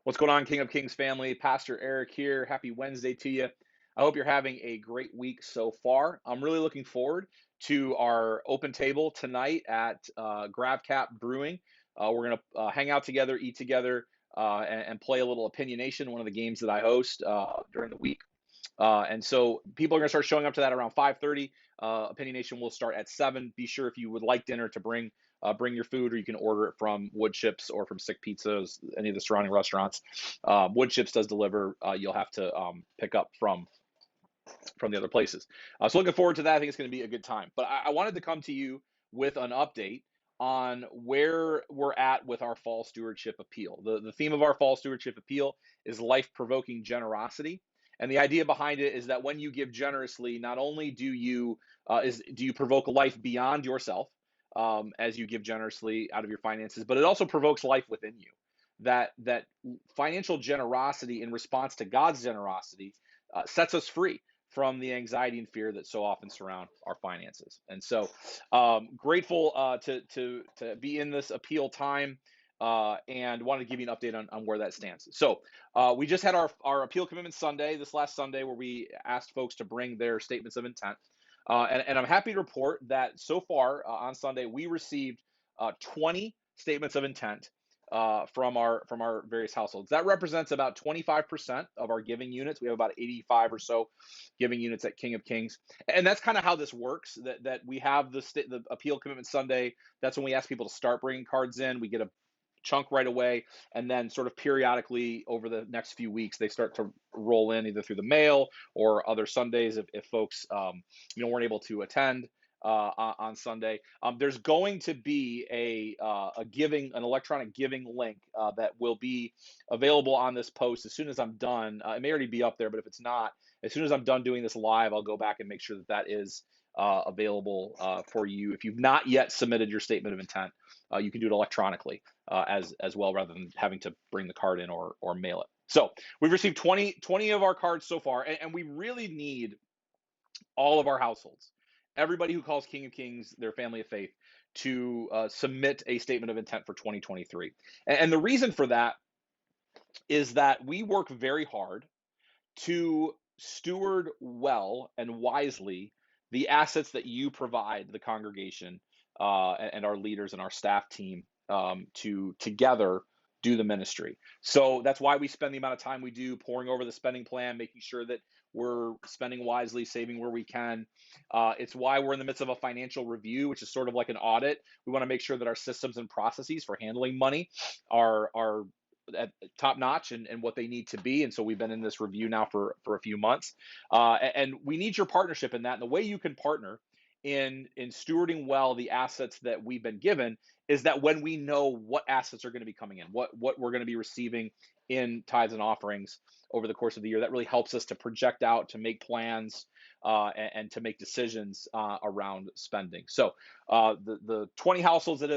What's going on, King of Kings family? Pastor Eric here. Happy Wednesday to you. I hope you're having a great week so far. I'm really looking forward to our open table tonight at GravCap Brewing. We're going to hang out together, eat together, and play a little Opinionation, one of the games that I host during the week. And so people are going to start showing up to that around 5:30. Opinionation will start at 7. Be sure if you would like dinner to bring your food, or you can order it from Wood Chips or from Sick Pizzas, any of the surrounding restaurants. Wood Chips does deliver. You'll have to pick up from the other places. So looking forward to that. I think it's going to be a good time. But I wanted to come to you with an update on where we're at with our fall stewardship appeal. The theme of our fall stewardship appeal is life-provoking generosity. And the idea behind it is that when you give generously, not only do you provoke life beyond yourself as you give generously out of your finances, but it also provokes life within you. That financial generosity in response to God's generosity sets us free from the anxiety and fear that so often surround our finances. And so, grateful to be in this appeal time, and wanted to give you an update on where that stands. So, we just had our appeal commitment Sunday, this last Sunday, where we asked folks to bring their statements of intent. And I'm happy to report that so far on Sunday, we received 20 statements of intent from our various households. That represents about 25% of our giving units. We have about 85 or so giving units at King of Kings, and that's kind of how this works. That we have the appeal commitment Sunday. That's when we ask people to start bringing cards in. We get a chunk right away, and then sort of periodically over the next few weeks they start to roll in either through the mail or other Sundays if folks weren't able to attend on Sunday. There's going to be an electronic giving link that will be available on this post as soon as I'm done. It may already be up there, but if it's not, as soon as I'm done doing this live, I'll go back and make sure that is available for you. If you've not yet submitted your statement of intent, you can do it electronically as well, rather than having to bring the card in or mail it. So we've received 20 of our cards so far, and we really need all of our households, everybody who calls King of Kings their family of faith, to submit a statement of intent for 2023. And the reason for that is that we work very hard to steward well and wisely the assets that you provide the congregation, and our leaders and our staff team, to together do the ministry. So that's why we spend the amount of time we do pouring over the spending plan, making sure that we're spending wisely, saving where we can. It's why we're in the midst of a financial review, which is sort of like an audit. We want to make sure that our systems and processes for handling money are at top notch and what they need to be. And so we've been in this review now for a few months, and we need your partnership in that. And the way you can partner in stewarding well the assets that we've been given is that when we know what assets are going to be coming in, what we're going to be receiving in tithes and offerings over the course of the year, that really helps us to project out, to make plans, and to make decisions around spending. So the 20 households that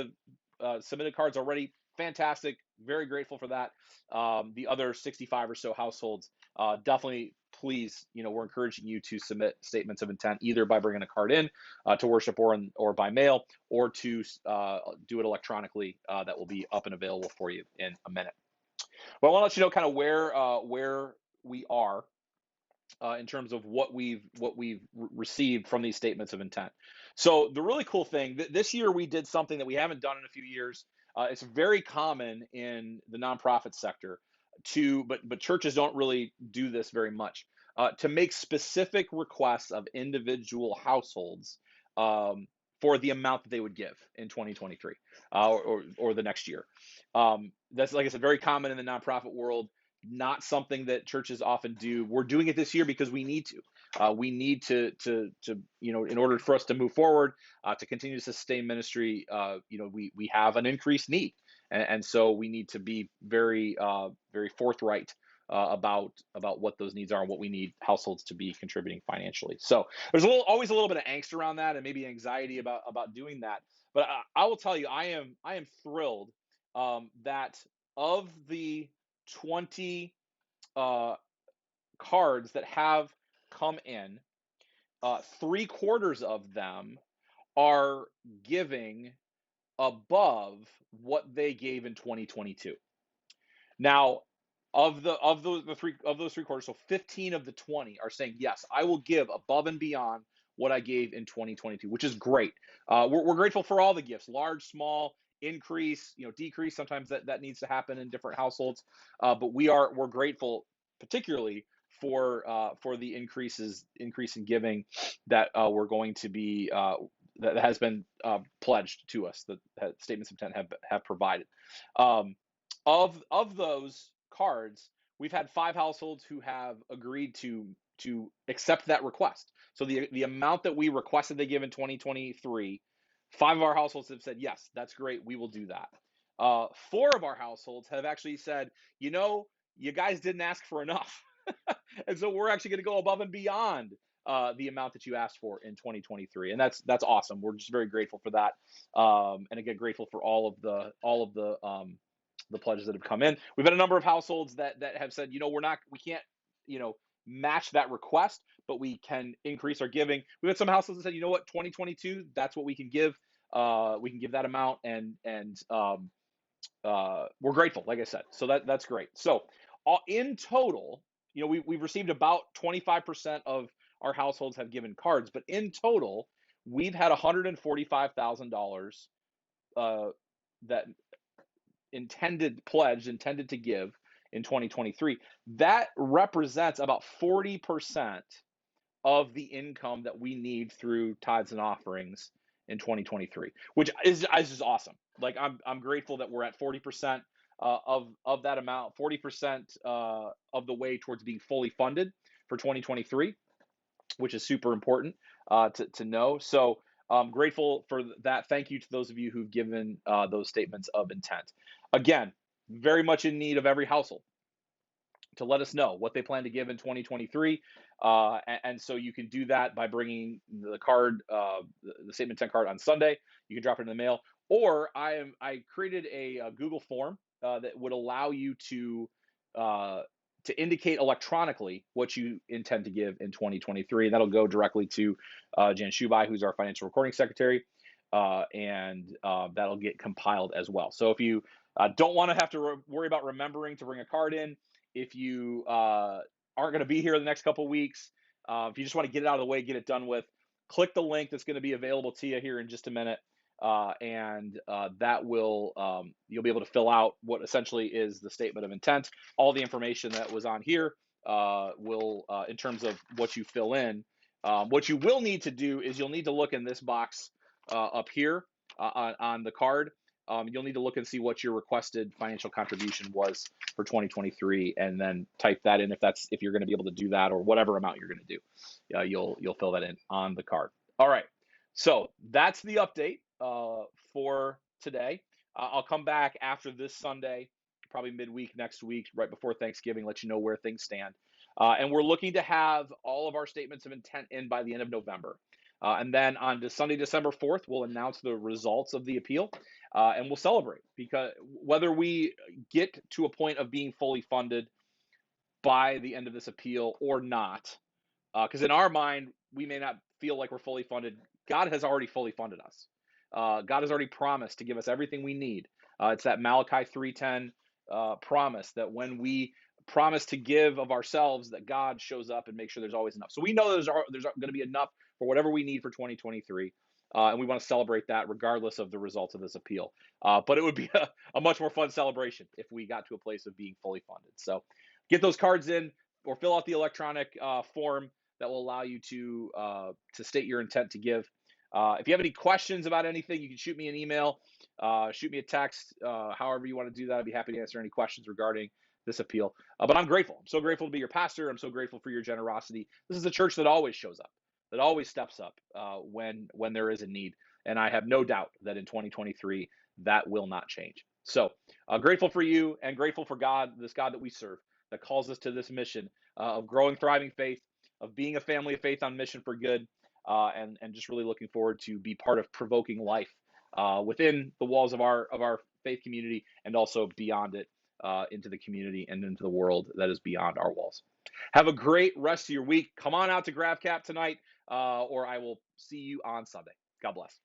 have submitted cards already, fantastic. Very grateful for that. The other 65 or so households, definitely, please, we're encouraging you to submit statements of intent either by bringing a card in to worship or by mail, or to do it electronically. That will be up and available for you in a minute. But I want to let you know kind of where we are in terms of what we've received from these statements of intent. So the really cool thing this year, we did something that we haven't done in a few years. It's very common in the nonprofit sector but churches don't really do this very much, to make specific requests of individual households, for the amount that they would give in 2023, or the next year. That's, like I said, very common in the nonprofit world. Not something that churches often do. We're doing it this year because we need to. We need to in order for us to move forward, to continue to sustain ministry. We have an increased need, and so we need to be very very forthright about what those needs are and what we need households to be contributing financially. So there's always a little bit of angst around that, and maybe anxiety about doing that. But I will tell you, I am thrilled that of the 20 cards that have come in, 3/4 of them are giving above what they gave in 2022. Now, of those three quarters, so 15 of the 20 are saying yes, I will give above and beyond what I gave in 2022, which is great. We're grateful for all the gifts, large, small, increase, decrease. Sometimes that needs to happen in different households, but we're grateful, particularly for the increase in giving that we're going to be that has been pledged to us, that statements of intent have provided. Um, of those cards, we've had 5 households who have agreed to accept that request. So the amount that we requested they give in 2023, 5 of our households have said yes, that's great, we will do that. 4 of our households have actually said, you guys didn't ask for enough, and so we're actually going to go above and beyond the amount that you asked for in 2023, and that's awesome. We're just very grateful for that, and again, grateful for all of the pledges that have come in. We've had a number of households that have said, we can't, match that request, but we can increase our giving. We've had some households that said, 2022, that's what we can give. We can give that amount, and we're grateful, like I said. So that's great. So in total, we've received about 25% of our households have given cards, but in total, we've had $145,000 that intended to give in 2023. That represents about 40% of the income that we need through tithes and offerings in 2023, which is just awesome. Like I'm grateful that we're at 40% of that amount, 40% of the way towards being fully funded for 2023, which is super important to know. So I'm grateful for that. Thank you to those of you who've given those statements of intent. Again, very much in need of every household to let us know what they plan to give in 2023. And so you can do that by bringing the card, the statement intent card on Sunday. You can drop it in the mail. Or I created a Google form that would allow you to indicate electronically what you intend to give in 2023. And that'll go directly to Jan Shubai, who's our financial recording secretary, and that'll get compiled as well. So if you don't want to have to worry about remembering to bring a card in, if you aren't going to be here the next couple weeks, if you just want to get it out of the way, get it done with, click the link that's going to be available to you here in just a minute. And that will, you'll be able to fill out what essentially is the statement of intent. All the information that was on here will, in terms of what you fill in, what you will need to do is you'll need to look in this box up here on the card. You'll need to look and see what your requested financial contribution was for 2023, and then type that in if you're going to be able to do that, or whatever amount you're going to do. You'll fill that in on the card. All right, so that's the update for today. I'll come back after this Sunday, probably midweek next week, right before Thanksgiving, let you know where things stand. And we're looking to have all of our statements of intent in by the end of November. And then on Sunday, December 4th, we'll announce the results of the appeal, and we'll celebrate, because whether we get to a point of being fully funded by the end of this appeal or not, because in our mind, we may not feel like we're fully funded. God has already fully funded us. God has already promised to give us everything we need. It's that Malachi 3:10 promise that when we promise to give of ourselves, that God shows up and makes sure there's always enough. So we know there's going to be enough for whatever we need for 2023. And we want to celebrate that regardless of the results of this appeal. But it would be a much more fun celebration if we got to a place of being fully funded. So get those cards in, or fill out the electronic form that will allow you to state your intent to give. If you have any questions about anything, you can shoot me an email, shoot me a text, however you want to do that. I'd be happy to answer any questions regarding this appeal. But I'm grateful. I'm so grateful to be your pastor. I'm so grateful for your generosity. This is a church that always shows up, that always steps up when there is a need. And I have no doubt that in 2023, that will not change. So grateful for you, and grateful for God, this God that we serve, that calls us to this mission of growing, thriving faith, of being a family of faith on mission for good, and just really looking forward to be part of provoking life within the walls of our faith community, and also beyond it, into the community and into the world that is beyond our walls. Have a great rest of your week. Come on out to GravCap tonight, or I will see you on Sunday. God bless.